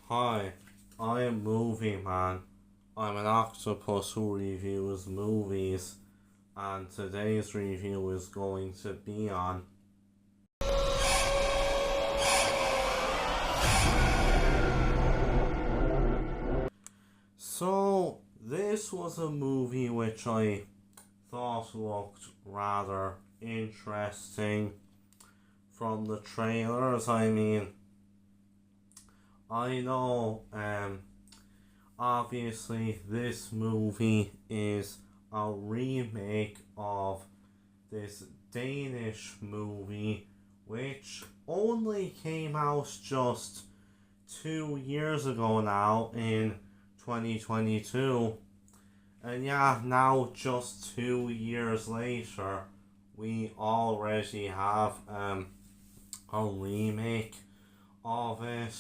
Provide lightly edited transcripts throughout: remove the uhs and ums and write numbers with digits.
Hi, I am Movie Man. I'm an octopus who reviews movies, and today's review is going to be on. So, this was a movie which I thought looked rather interesting from the trailers. I know, obviously, this movie is a remake of this Danish movie which only came out just 2 years ago now in 2022. And yeah, now just 2 years later, we already have a remake of it,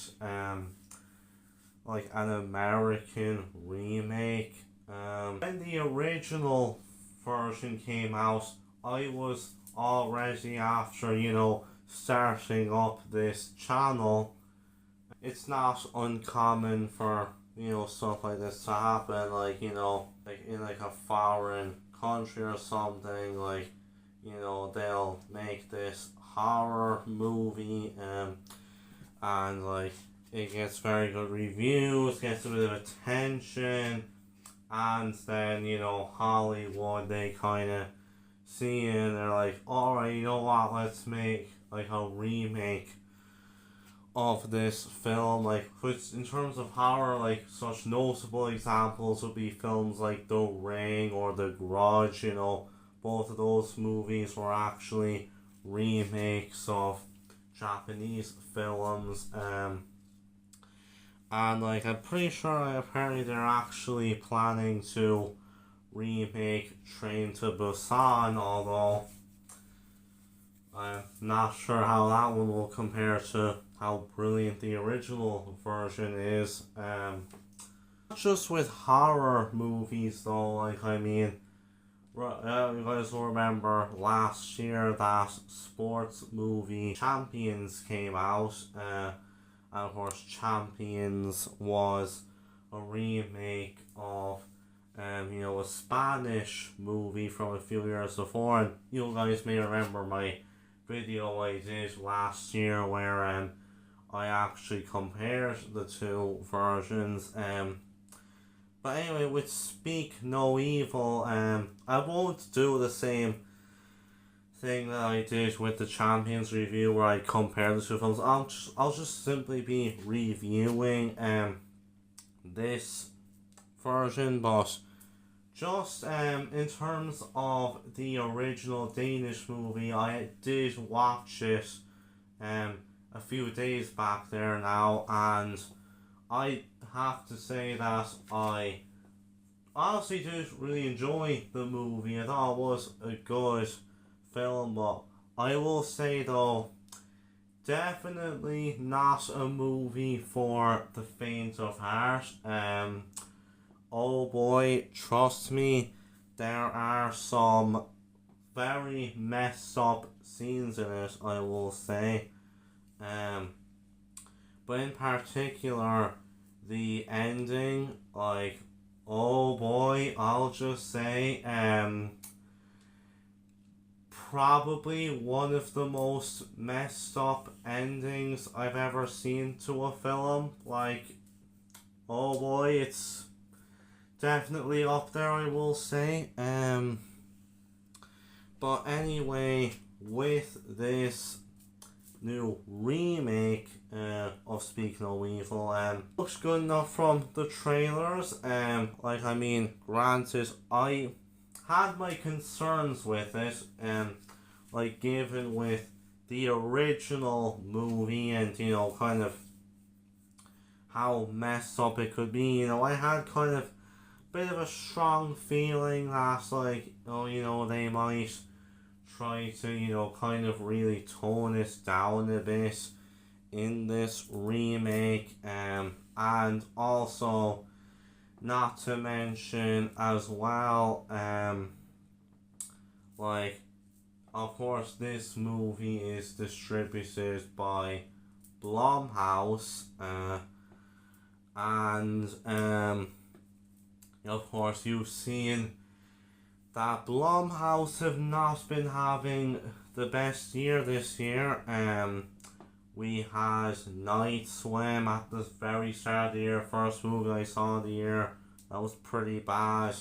like an American remake. When the original version came out, I was already after, starting up this channel. It's not uncommon for, stuff like this to happen, like in like a foreign country or something, like, they'll make this horror movie, and like it gets very good reviews, gets a bit of attention, and then Hollywood, they kind of see it and they're like, alright, you know what, let's make like a remake of this film. Like, which in terms of horror, like such notable examples would be films like The Ring or The Grudge. Both of those movies were actually remakes of Japanese films, and like I'm pretty sure apparently they're actually planning to remake Train to Busan, although I'm not sure how that one will compare to how brilliant the original version is. Not just with horror movies though, you guys will remember last year that sports movie Champions came out, and of course Champions was a remake of a Spanish movie from a few years before, and you guys may remember my video I did last year where I actually compared the two versions. But anyway, with Speak No Evil, I won't do the same thing that I did with the Champions review where I compare the two films. I'll just simply be reviewing this version, but just in terms of the original Danish movie, I did watch it a few days back there now, and I have to say that I honestly did really enjoy the movie. I thought it was a good film, but I will say though, definitely not a movie for the faint of heart. Oh boy, trust me, there are some very messed up scenes in it, I will say. But in particular, the ending, like, oh boy, I'll just say, probably one of the most messed up endings I've ever seen to a film. Like, oh boy, it's definitely up there, I will say. But anyway, with this new remake of Speak No Evil, looks good enough from the trailers. Granted, I had my concerns with it, like given with the original movie and kind of how messed up it could be. I had kind of bit of a strong feeling that they might try to kind of really tone it down a bit in this remake, and also not to mention as well, of course this movie is distributed by Blumhouse, And of course you've seen that Blumhouse have not been having the best year this year. We had Night Swim at the very start of the year, first movie I saw of the year. That was pretty bad.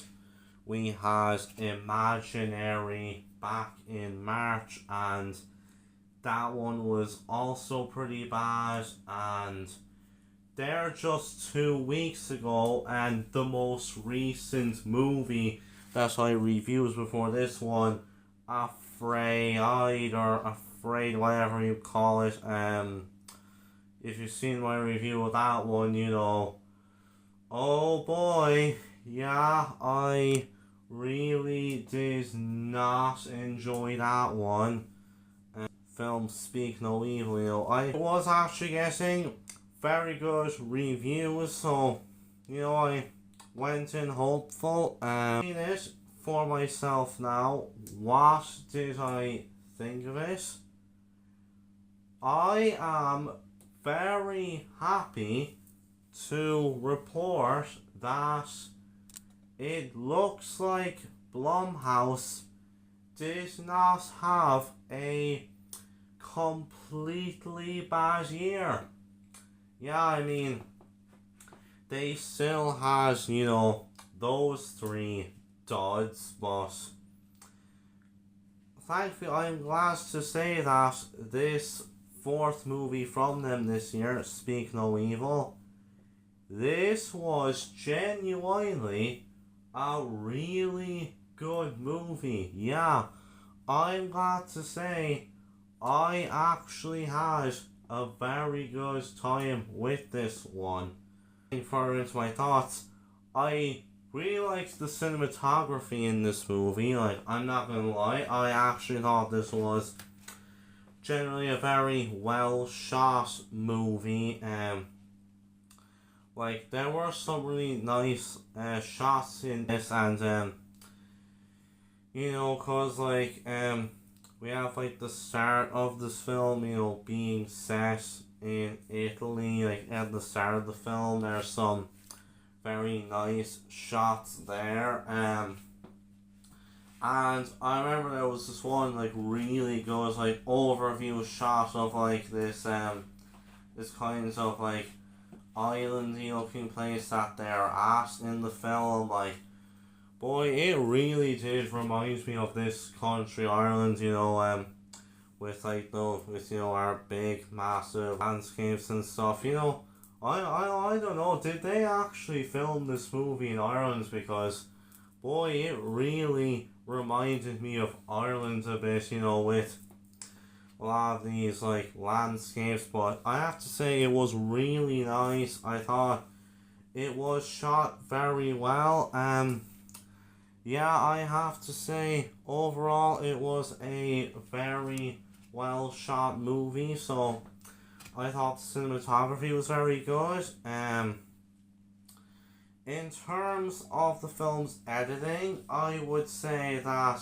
We had Imaginary back in March, and that one was also pretty bad. And they're just 2 weeks ago, and the most recent movie that I reviewed before this one, Afraid, or Afraid, whatever you call it. If you've seen my review of that one, you know, oh boy, yeah, I really did not enjoy that one. Film Speak No Evil, you know, I was actually getting very good reviews, so, you know, I went in hopeful. Seen it for myself now. What did I think of it? I am very happy to report that it looks like Blumhouse did not have a completely bad year. Yeah, I mean, they still has, you know, those 3 duds, but thankfully I'm glad to say that this 4th movie from them this year, Speak No Evil, this was genuinely a really good movie. Yeah, I'm glad to say I actually had a very good time with this one. Further into my thoughts, I really liked the cinematography in this movie. Like, I'm not gonna lie, I actually thought this was generally a very well shot movie. Like, there were some really nice shots in this, and you know, cause like we have like the start of this film, you know, being set in Italy. Like, at the start of the film, there's some very nice shots there. And I remember there was this one like really good like overview shot of like this kind of like islandy looking place that they're at in the film. Like, boy, it really did remind me of this country, Ireland, you know, with like with you know our big massive landscapes and stuff. You know, I don't know, did they actually film this movie in Ireland? Because boy, it really reminded me of Ireland a bit, you know, with a lot of these like landscapes. But I have to say, it was really nice. I thought it was shot very well. Yeah, I have to say, overall, it was a very well shot movie. So I thought the cinematography was very good. In terms of the film's editing, I would say that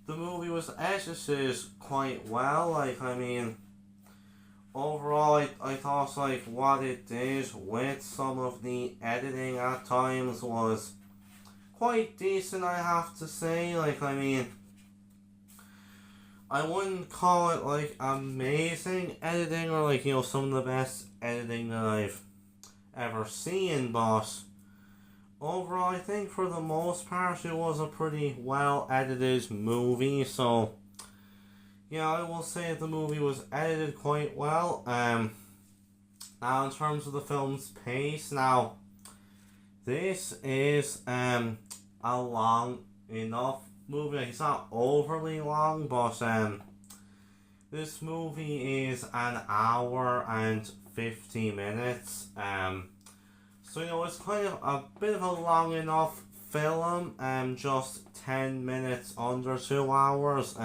the movie was edited quite well. Like, I mean, overall, I thought like what it did with some of the editing at times was quite decent, I have to say. Like, I mean, I wouldn't call it like amazing editing or like, you know, some of the best editing that I've ever seen, but overall I think for the most part it was a pretty well edited movie. So yeah, I will say the movie was edited quite well. Now in terms of the film's pace, now this is a long enough movie. Like, it's not overly long, but this movie is an hour and 50 minutes. So, you know, it's kind of a bit of a long enough film. Just 10 minutes under 2 hours.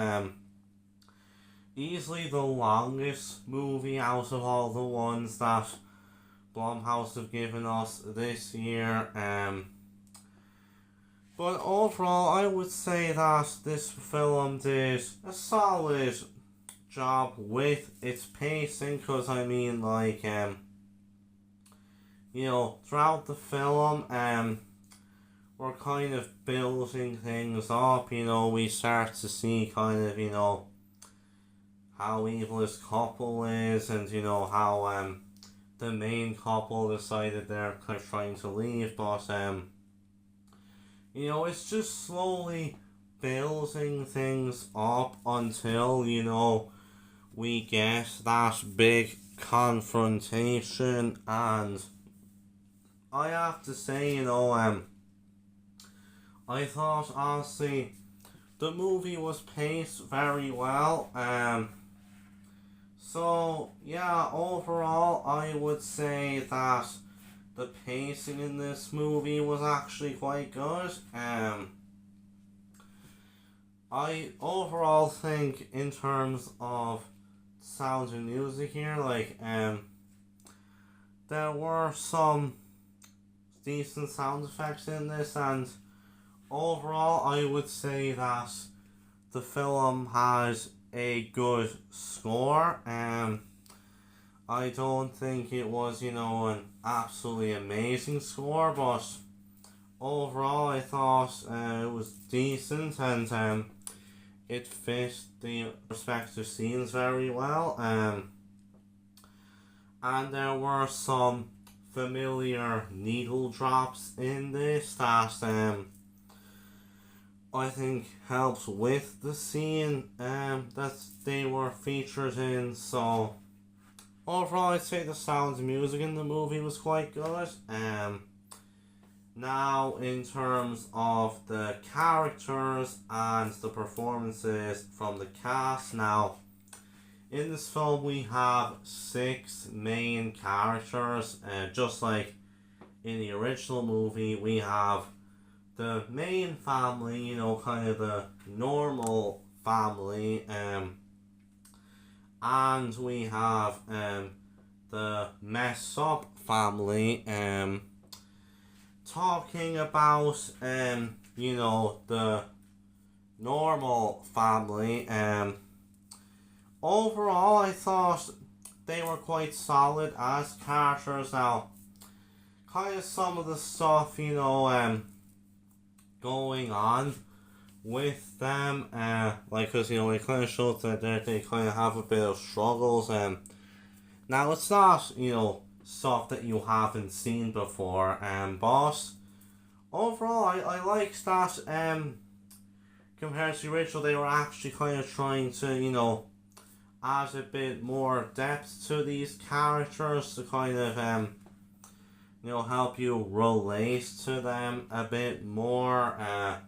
Easily the longest movie out of all the ones that Blumhouse have given us this year. But overall, I would say that this film did a solid job with its pacing, because I mean, like, throughout the film, we're kind of building things up. We start to see kind of, how evil this couple is, and how the main couple decided they're kind of trying to leave, but it's just slowly building things up until we get that big confrontation. And I have to say, I thought honestly the movie was paced very well. So yeah, overall I would say that the pacing in this movie was actually quite good. I overall think in terms of sounds and music here, there were some decent sound effects in this, and overall I would say that the film has a good score. I don't think it was, an absolutely amazing score, but overall I thought it was decent, and it fit the respective scenes very well. And there were some familiar needle drops in this that I think helps with the scene that they were featured in. So overall I'd say the sound and music in the movie was quite good. Now, in terms of the characters and the performances from the cast, now, in this film we have 6 main characters, just like in the original movie. We have the main family, kind of the normal family, and we have the mess up family, talking about the normal family. Overall I thought they were quite solid as characters. Now, kind of some of the stuff going on with them, because it kind of shows that they kind of have a bit of struggles. Now it's not stuff that you haven't seen before, but overall I liked that compared to the original they were actually kind of trying to add a bit more depth to these characters to kind of help you relate to them a bit more, and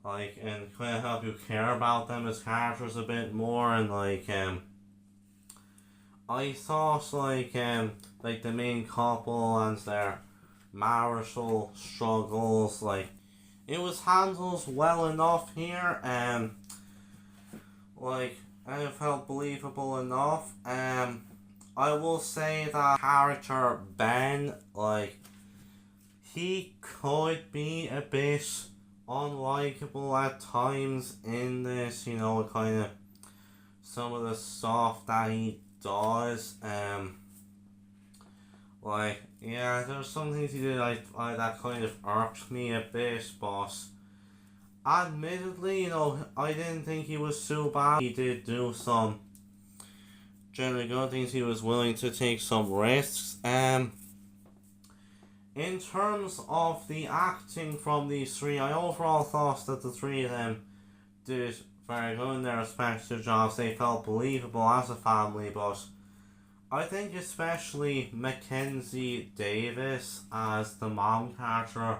kind of help you care about them as characters a bit more. And I thought the main couple and their marital struggles, it was handled well enough here. I felt believable enough. I will say that character Ben, he could be a bit unlikable at times in this, kind of some of the stuff that he does. There's some things he did I that kind of irked me a bit, but admittedly, I didn't think he was too bad. He did do some generally good things. He was willing to take some risks. In terms of the acting from these three, I overall thought that the three of them did very good in their respective jobs. They felt believable as a family, but I think especially Mackenzie Davis as the mom character,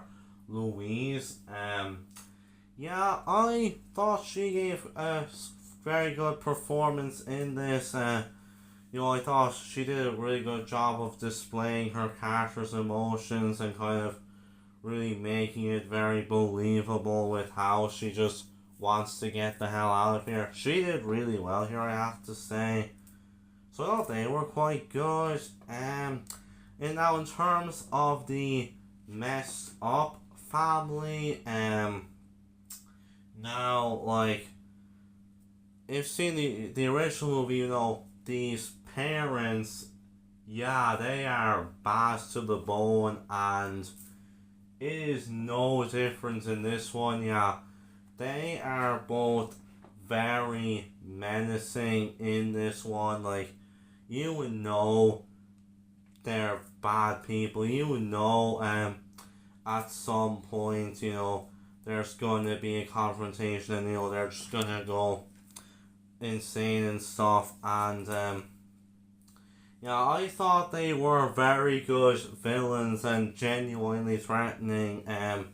Louise. I thought she gave a very good performance in this. I thought she did a really good job of displaying her character's emotions and kind of really making it very believable with how she just wants to get the hell out of here. She did really well here, I have to say. So I thought they were quite good. And now in terms of the messed up family, if you've seen the original movie, these parents, yeah, they are bad to the bone, and it is no different in this one, yeah. They are both very menacing in this one. Like, you would know they're bad people. You would know at some point, there's going to be a confrontation, and they're just going to go insane and stuff. And yeah, I thought they were very good villains and genuinely threatening. And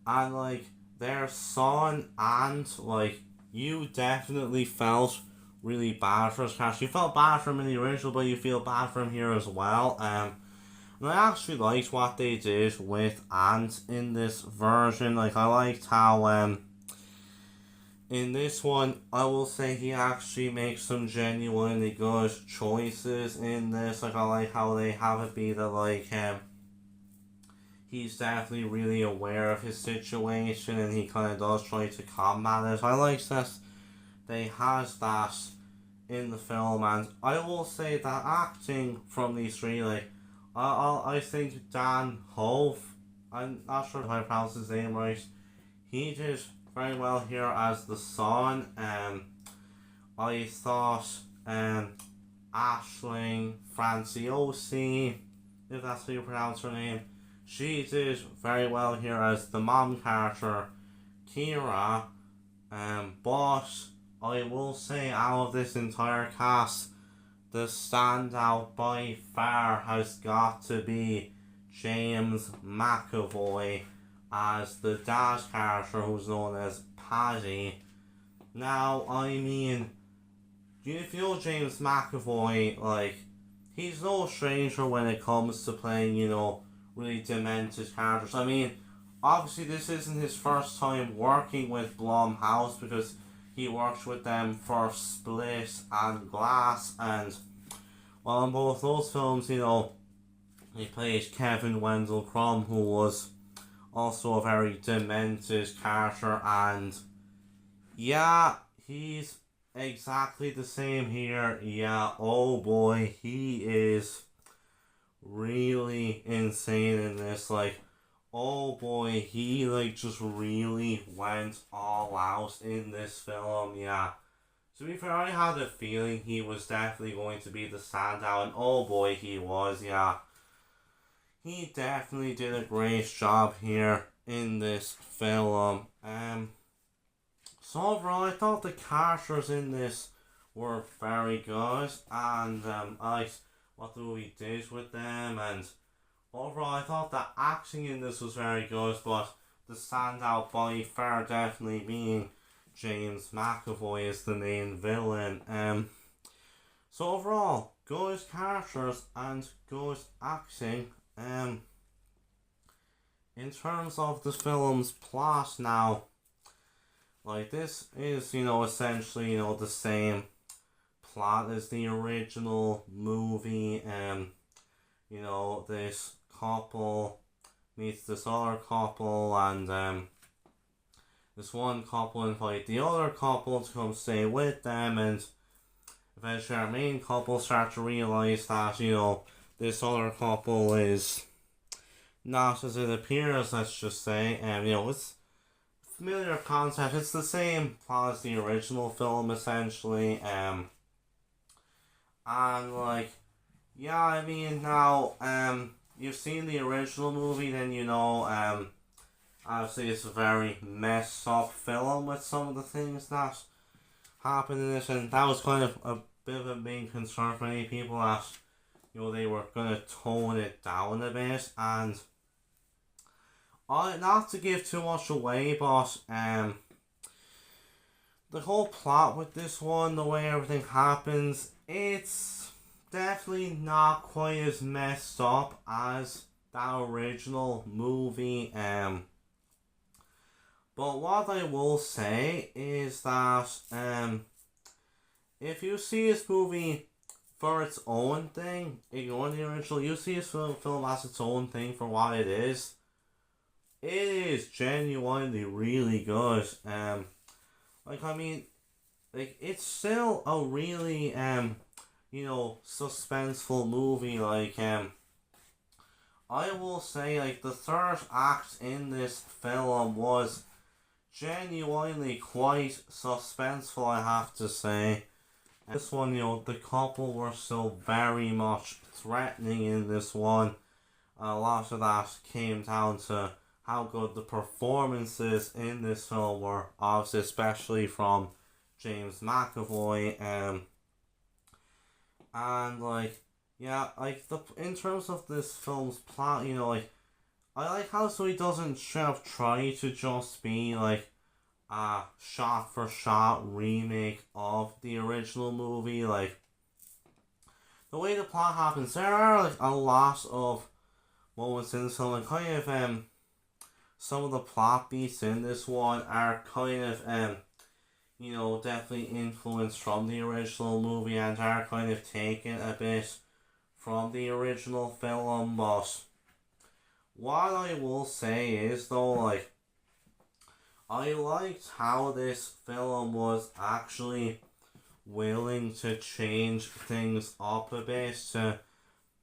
like their son and like you definitely felt really bad for his character. You felt bad for him in the original, but you feel bad for him here as well. And I actually liked what they did with Ant in this version. Like I liked how in this one, I will say he actually makes some genuinely good choices in this. Like I like how they have it be that like he's definitely really aware of his situation, and he kind of does try to combat it. I like that they has that in the film, and I will say that acting from these three, like I think Dan Hove, I'm not sure if I pronounce his name right, he did very well here as the son. I thought Aisling Franciosi, if that's how you pronounce her name, she did very well here as the mom character, Kira. But I will say out of this entire cast, the standout by far has got to be James McAvoy as the dad character, who's known as Paddy. Now, I mean, do you feel James McAvoy, like, he's no stranger when it comes to playing, really demented characters. I mean, obviously this isn't his first time working with Blumhouse, because he worked with them for Split and Glass, and well, in both those films, he played Kevin Wendell Crumb, who was also a very demented character, and yeah, he's exactly the same here. Yeah, oh boy, he is really insane in this. Like, oh boy, he like just really went all out in this film. Yeah, to be fair, I had a feeling he was definitely going to be the standout, and oh boy, he was. Yeah, he definitely did a great job here in this film. So overall, I thought the characters in this were very good, and I liked what the movie did with them, and overall, I thought the acting in this was very good, but the standout by far definitely being James McAvoy is the main villain. So overall, good characters and good acting. In terms of the film's plot now, like this is, essentially, the same plot as the original movie. This couple meets this other couple, and this one couple invite the other couple to come stay with them, and eventually our main couple start to realise that, this other couple is not as it appears, let's just say. It's familiar concept. It's the same plot as the original film, essentially. And like, yeah, I mean, now, you've seen the original movie, then obviously it's a very messed up film with some of the things that happen in it, and that was kind of a bit of a main concern for many people, that, they were going to tone it down a bit, and not to give too much away, but the whole plot with this one, the way everything happens, it's definitely not quite as messed up as that original movie. But what I will say is that if you see this movie for its own thing, ignoring the original, you see this film as its own thing for what it is genuinely really good. Like, I mean, like, it's still a really suspenseful movie. I will say, the third act in this film was genuinely quite suspenseful, I have to say. This one, the couple were still very much threatening in this one. A lot of that came down to how good the performances in this film were, obviously, especially from James McAvoy. And in terms of this film's plot, I like how so he doesn't try to just be a shot for shot remake of the original movie. The way the plot happens, there are a lot of moments in this film, and some of the plot beats in this one are definitely influenced from the original movie and are taken a bit from the original film. But what I will say is, though, I liked how this film was actually willing to change things up a bit to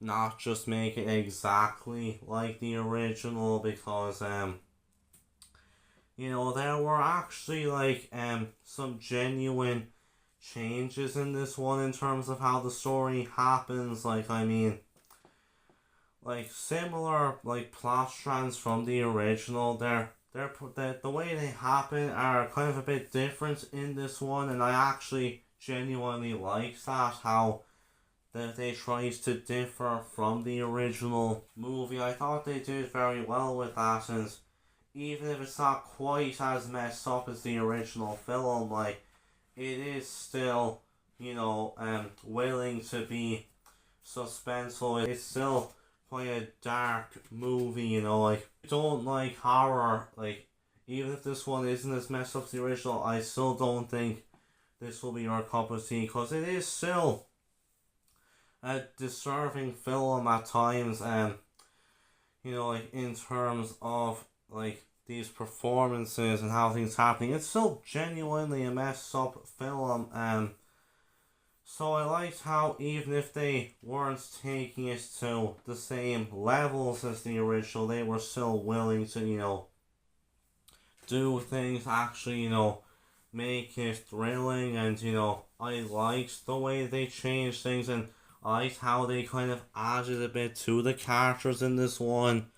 not just make it exactly like the original, because there were actually some genuine changes in this one in terms of how the story happens. Similar plot strands from the original, the way they happen are kind of a bit different in this one, and I actually genuinely like that, how that they tried to differ from the original movie. I thought they did very well with that, and even if it's not quite as messed up as the original film, it is still, willing to be suspenseful. It's still quite a dark movie, I don't like horror, even if this one isn't as messed up as the original, I still don't think this will be your cup of tea, because it is still a disturbing film at times, in terms of, these performances and how things happening. It's still genuinely a messed up film, so I liked how even if they weren't taking it to the same levels as the original, they were still willing to, do things actually, make it thrilling, and, I liked the way they changed things, and I liked how they added a bit to the characters in this one.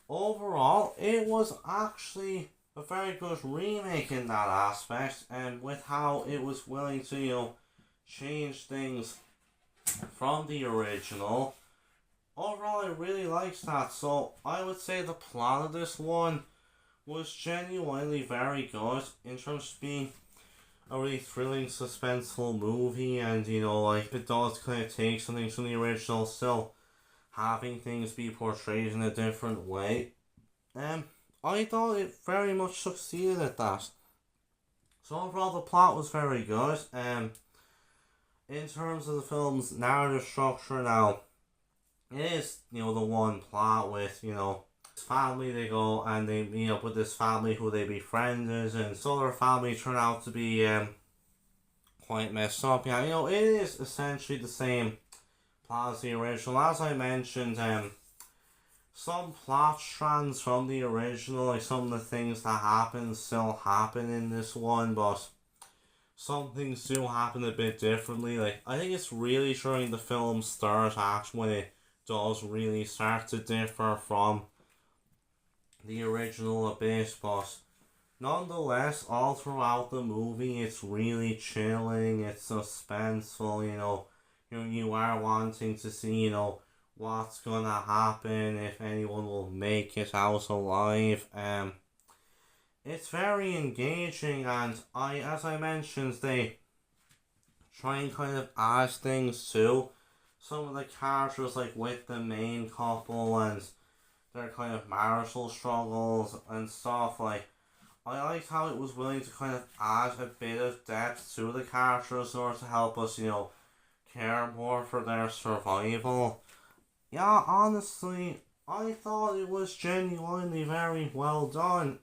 Overall, it was actually a very good remake in that aspect, and with how it was willing to, change things from the original. Overall, I really liked that, so I would say the plot of this one was genuinely very good in terms of being a really thrilling, suspenseful movie, and, it does take something from the original, still having things be portrayed in a different way. I thought it very much succeeded at that. So overall, the plot was very good. In terms of the film's narrative structure, now, it is, the one plot with, this family, they go and they meet up with this family who they befriended, and so their family turned out to be quite messed up. Yeah, it is essentially the same plot as the original. As I mentioned, some plot strands from the original, some of the things that happen still happen in this one, but some things do happen a bit differently. I think it's really during the film's third act when it does really start to differ from the original a bit, but nonetheless, all throughout the movie, it's really chilling, it's suspenseful, you are wanting to see, what's gonna happen, if anyone will make it out alive. It's very engaging, and as I mentioned, they try and add things to some of the characters, with the main couple and their marital struggles and stuff. I liked how it was willing to add a bit of depth to the characters in order to help us, care more for their survival. Yeah, honestly, I thought it was genuinely very well done.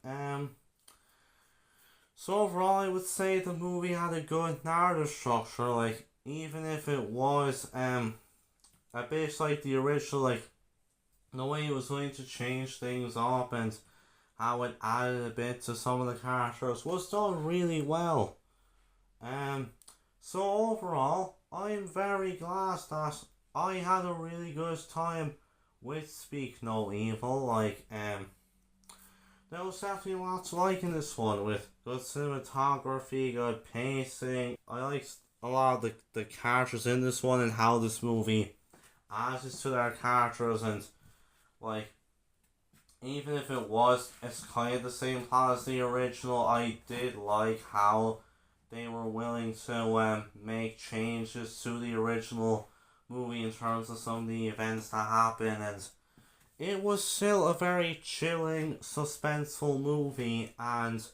So overall, I would say the movie had a good narrative structure. even if it was a bit like the original, like the way it was going to change things up and how it added a bit to some of the characters was done really well. So overall, I'm very glad that I had a really good time with Speak No Evil. Like, there was definitely lots to like in this one with good cinematography, good pacing. I liked a lot of the characters in this one and how this movie added to their characters, and like, even if it's kind of the same plot as the original, I did like how they were willing to make changes to the original movie in terms of some of the events that happened, and it was still a very chilling, suspenseful movie, and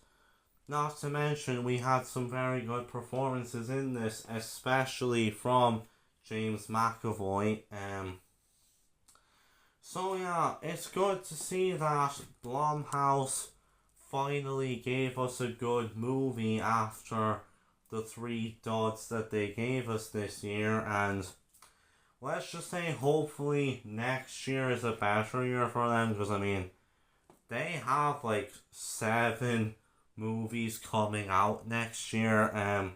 not to mention we had some very good performances in this, especially from James McAvoy. So yeah, it's good to see that Blumhouse finally gave us a good movie after the 3 duds that they gave us this year, and let's just say hopefully next year is a better year for them, because I mean, they have like 7 movies coming out next year.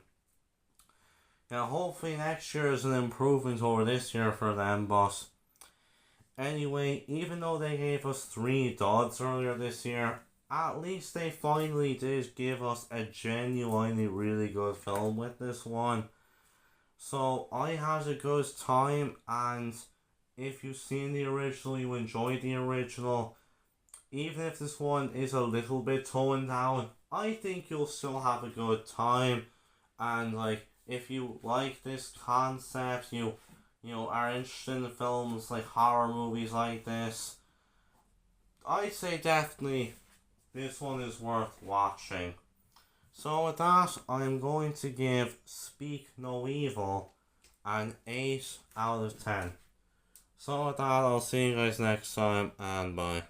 Hopefully next year is an improvement over this year for them, but anyway, even though they gave us 3 duds earlier this year, at least they finally did give us a genuinely really good film with this one. So I had a good time, and if you've seen the original, you enjoyed the original, even if this one is a little bit toned down, I think you'll still have a good time. And like, if you like this concept, you are interested in films like horror movies like this, I'd say definitely this one is worth watching. So with that, I'm going to give Speak No Evil an 8 out of 10. So with that, I'll see you guys next time, and bye.